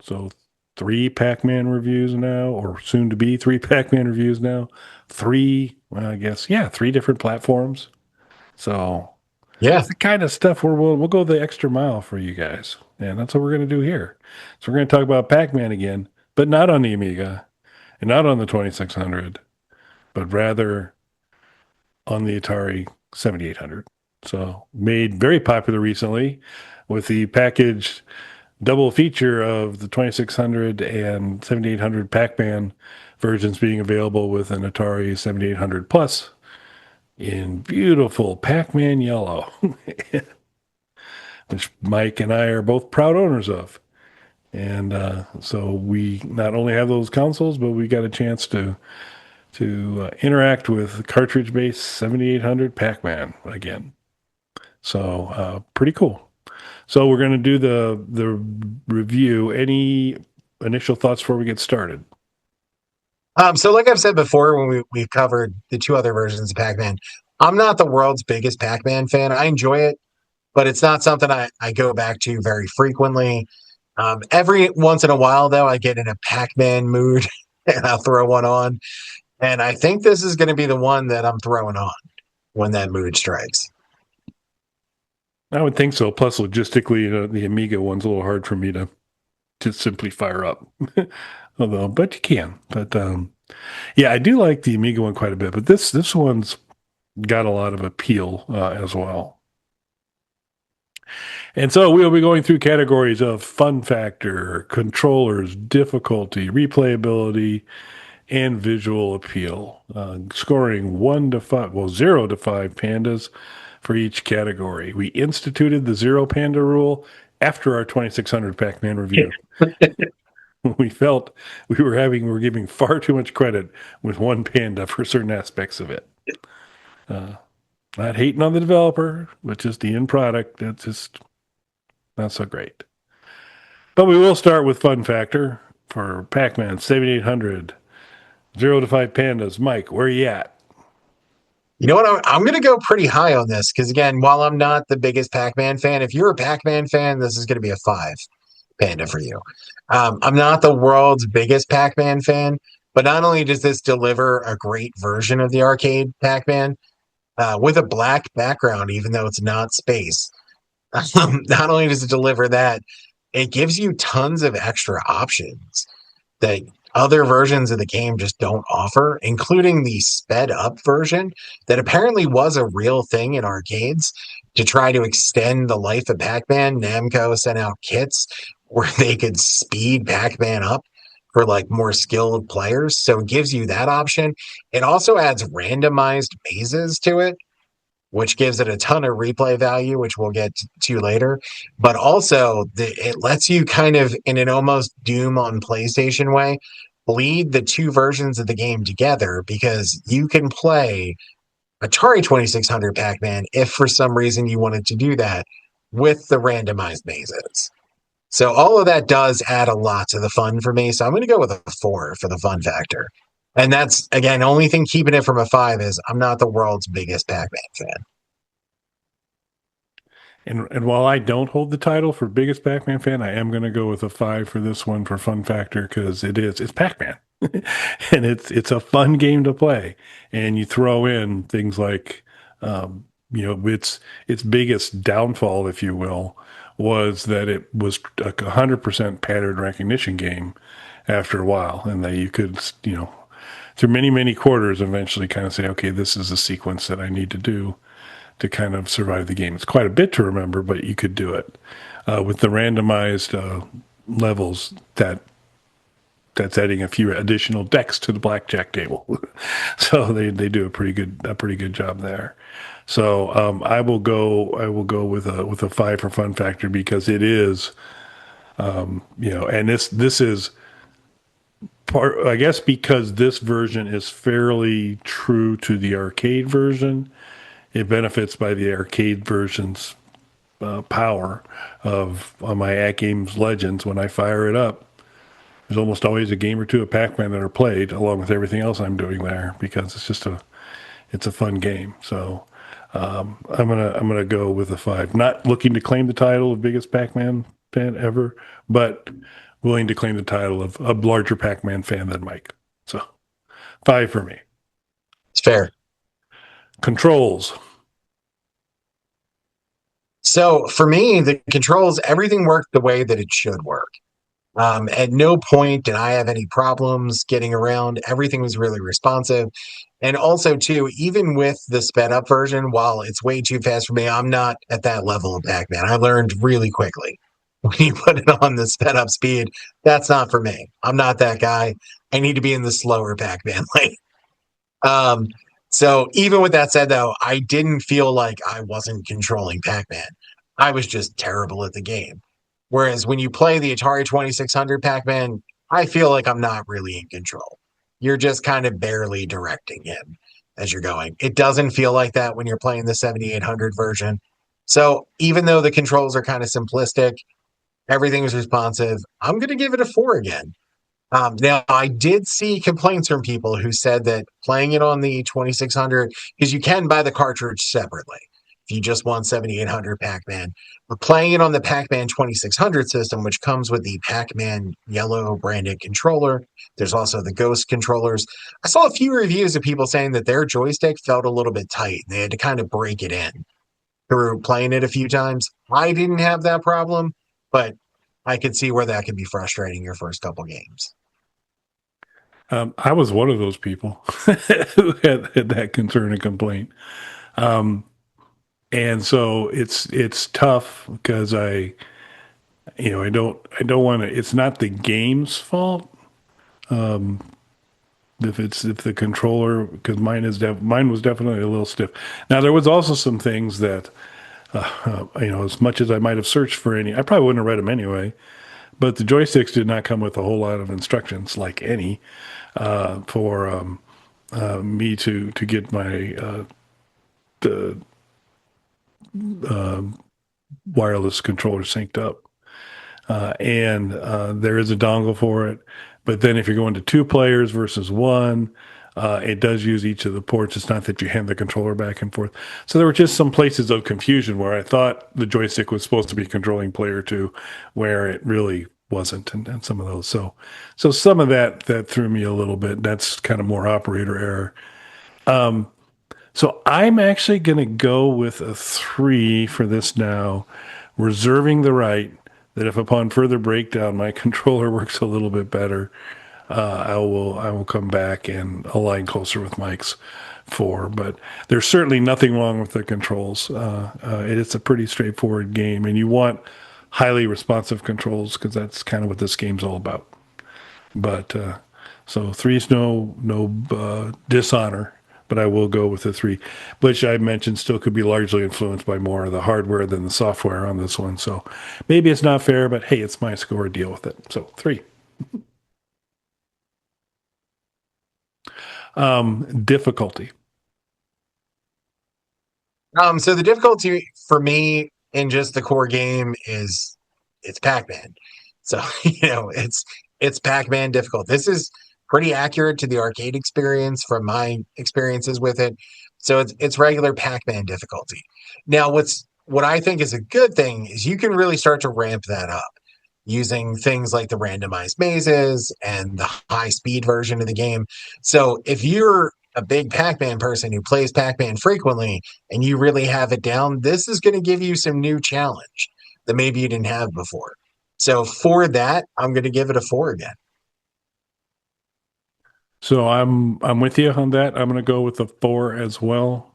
So 3 Pac-Man reviews now, or soon to be 3 Pac-Man reviews now. Well, I guess, yeah, 3 different platforms. So Yeah. it's the kind of stuff where we'll go the extra mile for you guys. And that's what we're going to do here. So we're going to talk about Pac-Man again, but not on the Amiga and not on the 2600, but rather on the Atari 7800. So made very popular recently with the packaged double feature of the 2600 and 7800 Pac-Man versions being available with an Atari 7800 Plus in beautiful Pac-Man yellow, which Mike and I are both proud owners of. And so we not only have those consoles, but we got a chance to interact with cartridge-based 7800 Pac-Man again. So pretty cool. So we're going to do the review. Any initial thoughts before we get started? So like I've said before, when we've covered the two other versions of Pac-Man, I'm not the world's biggest Pac-Man fan. I enjoy it, but it's not something I go back to very frequently. Every once in a while, though, I get in a Pac-Man mood and I'll throw one on. And I think this is going to be the one that I'm throwing on when that mood strikes. I would think so. Plus, logistically, the Amiga one's a little hard for me to simply fire up. Although, but you can. But yeah, I do like the Amiga one quite a bit. But this one's got a lot of appeal as well. And so we'll be going through categories of fun factor, controllers, difficulty, replayability, and visual appeal. Scoring 1 to 5, well, 0 to 5 pandas for each category. We instituted the 0 panda rule after our 2600 Pac-Man review. We felt we were giving far too much credit with 1 panda for certain aspects of it. Uh, Not hating on the developer, but just the end product. That's just not so great. But we will start with fun factor for Pac-Man 7800. 0 to 5 pandas. Mike, where are you at? You know what? I'm going to go pretty high on this because, again, while I'm not the biggest Pac-Man fan, if you're a Pac-Man fan, this is going to be a 5 panda for you. I'm not the world's biggest Pac-Man fan, but not only does this deliver a great version of the arcade Pac-Man with a black background, even though it's not space, not only does it deliver that, it gives you tons of extra options that other versions of the game just don't offer, including the sped up version that apparently was a real thing in arcades to try to extend the life of Pac-Man. Namco sent out kits where they could speed Pac-Man up for like more skilled players. So it gives you that option. It also adds randomized mazes to it, which gives it a ton of replay value, which we'll get to later. But also, it lets you kind of, in an almost Doom on PlayStation way, bleed the two versions of the game together because you can play Atari 2600 Pac-Man if for some reason you wanted to do that with the randomized mazes. So all of that does add a lot to the fun for me. So I'm going to go with a 4 for the fun factor. And that's, again, only thing keeping it from a 5 is I'm not the world's biggest Pac-Man fan. And while I don't hold the title for biggest Pac-Man fan, I am going to go with a 5 for this one for fun factor because it's Pac-Man, and it's a fun game to play. And you throw in things like, its biggest downfall, if you will, was that it was a 100% pattern recognition game after a while, and that you could through many quarters eventually kind of say, okay, this is a sequence that I need to do to kind of survive the game. It's quite a bit to remember, but you could do it with the randomized levels. That's adding a few additional decks to the blackjack table, so they do a pretty good job there. So I will go with a 5 for fun factor because it is and this is part, I guess, because this version is fairly true to the arcade version. It benefits by the arcade version's power of on my At Games Legends. When I fire it up, there's almost always a game or two of Pac-Man that are played along with everything else I'm doing there because it's a fun game. So I'm gonna go with a 5. Not looking to claim the title of biggest Pac-Man fan ever, but willing to claim the title of a larger Pac-Man fan than Mike. So 5 for me. It's fair. Controls. So for me, the controls, everything worked the way that it should work. At no point did I have any problems getting around. Everything was really responsive. And also, too, even with the sped up version, while it's way too fast for me, I'm not at that level of Pac-Man. I learned really quickly when you put it on the sped up speed, that's not for me. I'm not that guy. I need to be in the slower Pac-Man lane. Um, so even with that said, though, I didn't feel like I wasn't controlling Pac-Man. I was just terrible at the game. Whereas when you play the Atari 2600 Pac-Man, I feel like I'm not really in control. You're just kind of barely directing him as you're going. It doesn't feel like that when you're playing the 7800 version. So even though the controls are kind of simplistic, everything is responsive, I'm going to give it a 4 again. Now, I did see complaints from people who said that playing it on the 2600, because you can buy the cartridge separately if you just want 7800 Pac-Man, but playing it on the Pac-Man 2600 system, which comes with the Pac-Man yellow branded controller, there's also the Ghost controllers. I saw a few reviews of people saying that their joystick felt a little bit tight. They had to kind of break it in through playing it a few times. I didn't have that problem, but I could see where that could be frustrating your first couple games. I was one of those people who had that concern and complaint. Um, and so it's tough because I don't want to. It's not the game's fault. If the controller, because mine was definitely a little stiff. Now there was also some things that as much as I might have searched for any, I probably wouldn't have read them anyway. But the joysticks did not come with a whole lot of instructions, like any, for me to get my the wireless controller synced up. And there is a dongle for it. But then if you're going to 2 players versus 1, it does use each of the ports. It's not that you hand the controller back and forth. So there were just some places of confusion where I thought the joystick was supposed to be controlling player 2, where it really wasn't, and some of those. So some of that threw me a little bit. That's kind of more operator error. So I'm actually going to go with a 3 for this now, reserving the right that if upon further breakdown my controller works a little bit better, I will come back and align closer with Mike's 4. But there's certainly nothing wrong with the controls. It's a pretty straightforward game, and you want highly responsive controls because that's kind of what this game's all about. But so 3's no dishonor, but I will go with the 3, which I mentioned still could be largely influenced by more of the hardware than the software on this one. So maybe it's not fair, but hey, it's my score. Deal with it. So 3. Difficulty. So the difficulty for me in just the core game is it's Pac-Man. So it's Pac-Man difficult. This is pretty accurate to the arcade experience from my experiences with it. So it's regular Pac-Man difficulty. Now what I think is a good thing is you can really start to ramp that up using things like the randomized mazes and the high speed version of the game. So if you're a big Pac-Man person who plays Pac-Man frequently and you really have it down, this is going to give you some new challenge that maybe you didn't have before. So for that, I'm going to give it a 4 again. So I'm with you on that. I'm going to go with the 4 as well.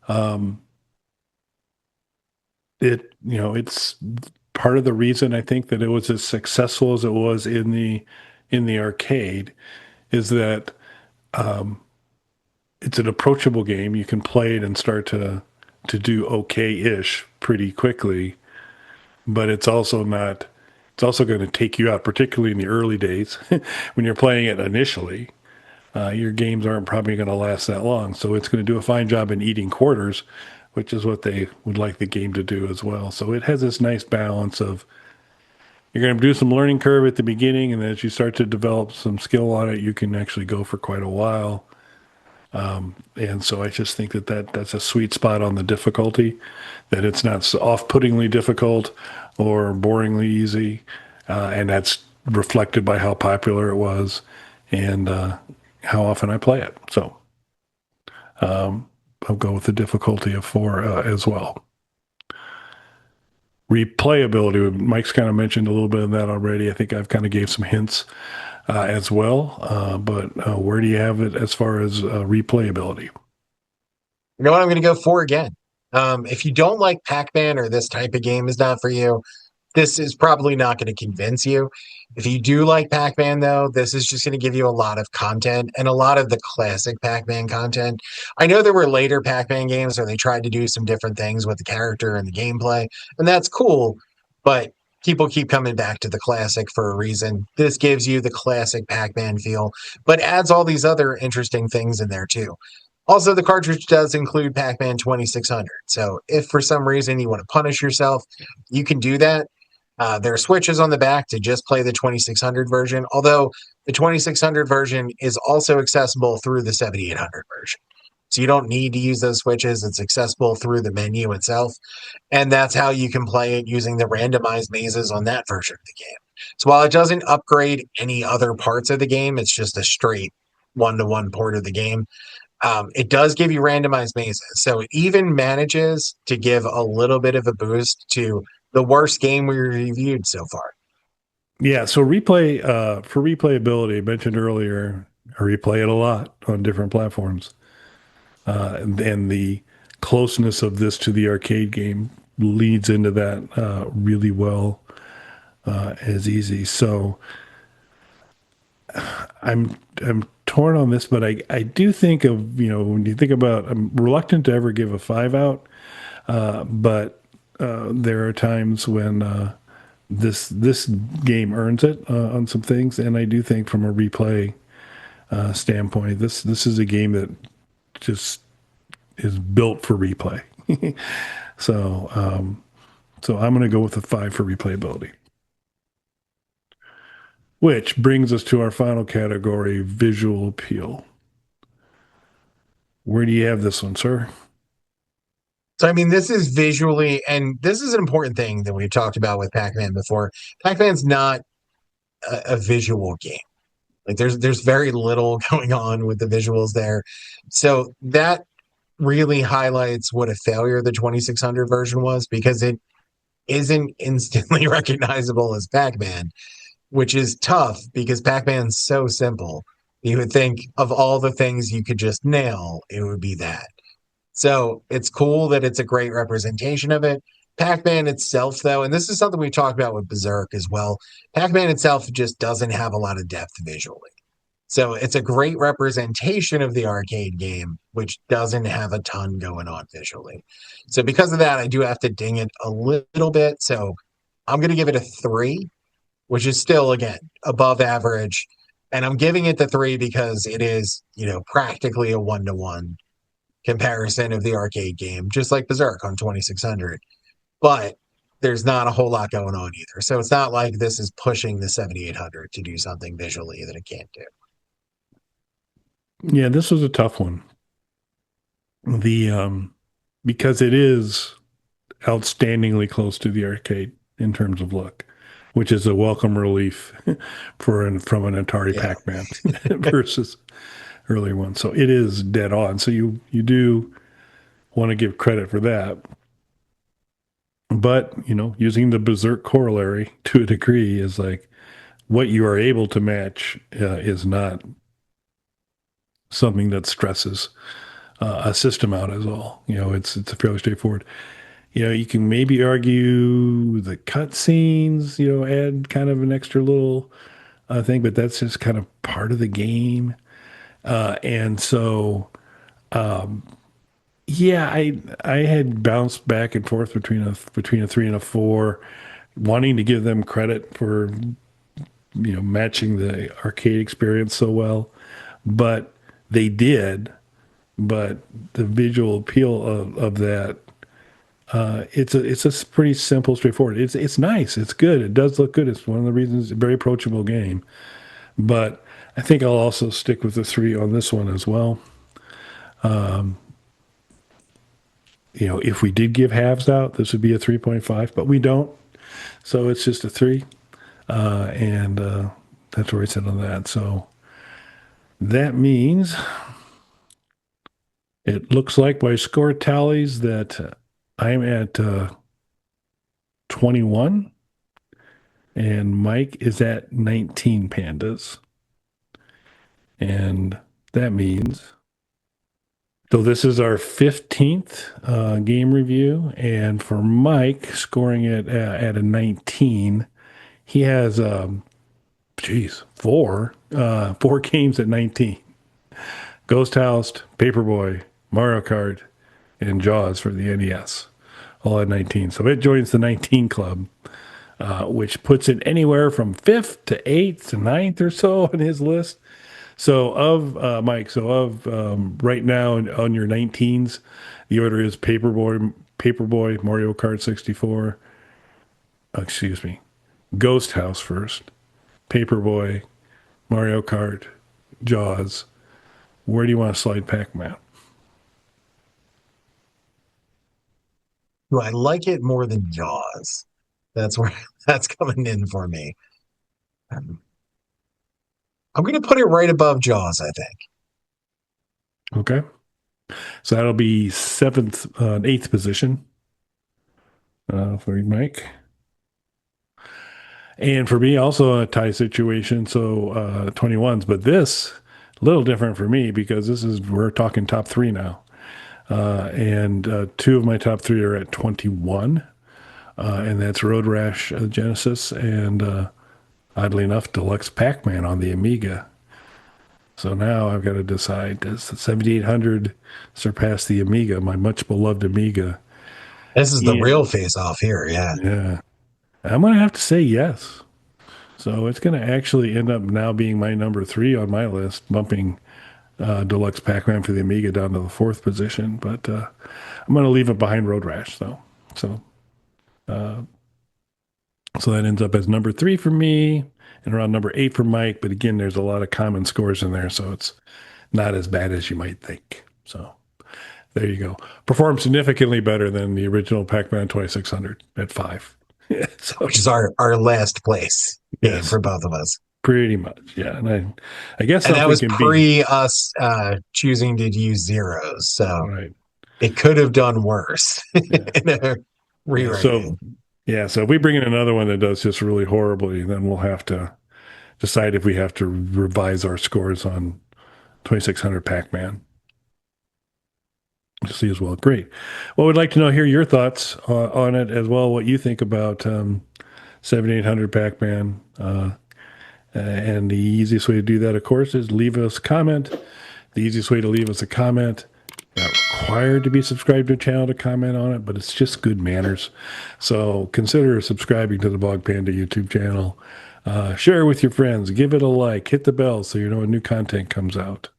Um, it's part of the reason I think that it was as successful as it was in the arcade is that it's an approachable game. You can play it and start to do okay-ish pretty quickly, but it's also not. It's also going to take you out, particularly in the early days when you're playing it initially. Your games aren't probably going to last that long, so it's going to do a fine job in eating quarters, which is what they would like the game to do as well. So it has this nice balance of you're going to do some learning curve at the beginning, and then as you start to develop some skill on it, you can actually go for quite a while. And so I just think that's a sweet spot on the difficulty, that it's not off-puttingly difficult or boringly easy. And that's reflected by how popular it was and how often I play it. So I'll go with the difficulty of 4 as well. Replayability, Mike's kind of mentioned a little bit of that already. I think I've kind of gave some hints as well. But where do you have it as far as replayability? You know what I'm going to go for again? If you don't like Pac-Man or this type of game is not for you, this is probably not going to convince you. If you do like Pac-Man, though, this is just going to give you a lot of content and a lot of the classic Pac-Man content. I know there were later Pac-Man games where they tried to do some different things with the character and the gameplay, and that's cool, but people keep coming back to the classic for a reason. This gives you the classic Pac-Man feel, but adds all these other interesting things in there too. Also, the cartridge does include Pac-Man 2600. So if for some reason you want to punish yourself, you can do that. There are switches on the back to just play the 2600 version, although the 2600 version is also accessible through the 7800 version. So you don't need to use those switches. It's accessible through the menu itself. And that's how you can play it using the randomized mazes on that version of the game. So while it doesn't upgrade any other parts of the game, it's just a straight one-to-one port of the game. It does give you randomized mazes. So it even manages to give a little bit of a boost to the worst game we reviewed so far. Yeah, so replay for replayability, I mentioned earlier, I replay it a lot on different platforms. And the closeness of this to the arcade game leads into that really well as easy. So I'm torn on this, but I do think of, when you think about, I'm reluctant to ever give a 5 out, but there are times when this game earns it on some things, and I do think from a replay standpoint, this is a game that just is built for replay. so so I'm going to go with a 5 for replayability. Which brings us to our final category, visual appeal. Where do you have this one, sir? So, I mean, this is visually, and this is an important thing that we've talked about with Pac-Man before. Pac-Man's not a visual game. Like there's very little going on with the visuals there. So that really highlights what a failure the 2600 version was because it isn't instantly recognizable as Pac-Man, which is tough because Pac-Man's so simple. You would think of all the things you could just nail, it would be that. So it's cool that it's a great representation of it. Pac-Man itself, though, and this is something we talked about with Berzerk as well. Pac-Man itself just doesn't have a lot of depth visually. So it's a great representation of the arcade game, which doesn't have a ton going on visually. So because of that, I do have to ding it a little bit. So I'm going to give it a 3, which is still, again, above average. And I'm giving it the 3 because it is, practically a one-to-one comparison of the arcade game, just like Berzerk on 2600. But there's not a whole lot going on either. So it's not like this is pushing the 7800 to do something visually that it can't do. Yeah, this was a tough one. The because it is outstandingly close to the arcade in terms of look, which is a welcome relief from an Atari Yeah. Pac-Man versus earlier one. So it is dead on. So you do want to give credit for that. But, using the Berserk corollary to a degree is like what you are able to match is not something that stresses a system out as all. It's fairly straightforward. You can maybe argue the cutscenes, add kind of an extra little thing, but that's just kind of part of the game. And so, yeah, I had bounced back and forth between a 3 and a 4, wanting to give them credit for matching the arcade experience so well, but they did. But the visual appeal of that, it's a pretty simple, straightforward. It's nice. It's good. It does look good. It's one of the reasons it's a very approachable game. But I think I'll also stick with the 3 on this one as well. If we did give halves out, this would be a 3.5, but we don't. So it's just a 3. And that's where I sit on that. So that means it looks like my score tallies that I'm at 21 and Mike is at 19 pandas. And that means, so this is our 15th game review. And for Mike, scoring it at a 19, he has, four games at 19. Ghost House, Paperboy, Mario Kart, and Jaws for the NES, all at 19. So it joins the 19 club, which puts it anywhere from 5th to 8th to 9th or so on his list. So of Mike, right now on your 19s, the order is Paperboy, Mario Kart 64, excuse me, Ghost House first, Paperboy, Mario Kart, Jaws. Where do you want to slide Pac-Man? Do I like it more than Jaws? That's where that's coming in for me. Um, I'm going to put it right above Jaws, I think. Okay. So that'll be eighth position for Mike. And for me, also a tie situation. So 21s, but this a little different for me because we're talking top three now. And two of my top three are at 21. And that's Road Rash Genesis and oddly enough, Deluxe Pac-Man on the Amiga. So now I've got to decide, does the 7800 surpass the Amiga, my much beloved Amiga? This is the real And face-off here, yeah. yeah, I'm going to have to say yes. So it's going to actually end up now being my number 3 on my list, bumping Deluxe Pac-Man for the Amiga down to the 4th position. But I'm going to leave it behind Road Rash, though. So that ends up as number 3 for me and around number 8 for Mike. But again, there's a lot of common scores in there, so it's not as bad as you might think. So there you go. Performed significantly better than the original Pac-Man 2600 at 5. So, which is our last place game for both of us. Pretty much, yeah. And I guess and that was pre us choosing to use zeros, so right. It could have done worse in a rewriting. So if we bring in another one that does just really horribly, then we'll have to decide if we have to revise our scores on 2600 Pac-Man. See as well. Great. Well, we'd like to hear your thoughts on it as well. What you think about 7800 Pac-Man. And the easiest way to do that, of course, is leave us a comment. The easiest way to leave us a comment, not required to be subscribed to a channel to comment on it, but it's just good manners. So consider subscribing to the Bog Panda YouTube channel. Share it with your friends. Give it a like. Hit the bell so you know when new content comes out.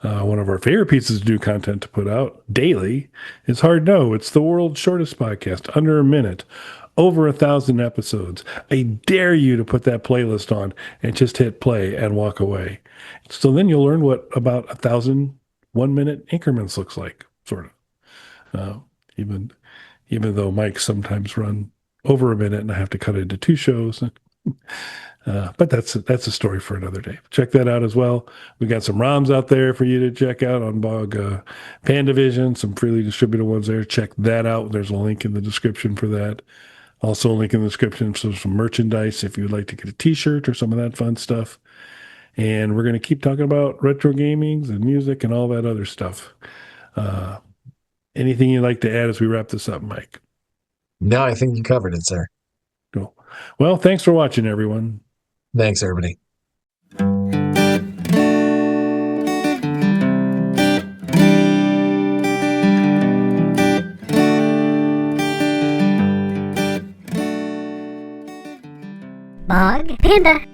One of our favorite pieces of new content to put out daily is Hard No. It's the world's shortest podcast, under a minute, over 1,000 episodes. I dare you to put that playlist on and just hit play and walk away. So then you'll learn what about 1,000 1-minute increments looks like, sort of. Even though Mike's sometimes run over a minute and I have to cut it into 2 shows. But that's a story for another day. Check that out as well. We got some ROMs out there for you to check out on Bog Pandavision, some freely distributed ones there. Check that out. There's a link in the description for that. Also a link in the description for some merchandise if you'd like to get a t-shirt or some of that fun stuff. And we're going to keep talking about retro gaming and music and all that other stuff. Anything you'd like to add as we wrap this up, Mike? No, I think you covered it, sir. Cool. Well, thanks for watching, everyone. Thanks, everybody. Bog Panda.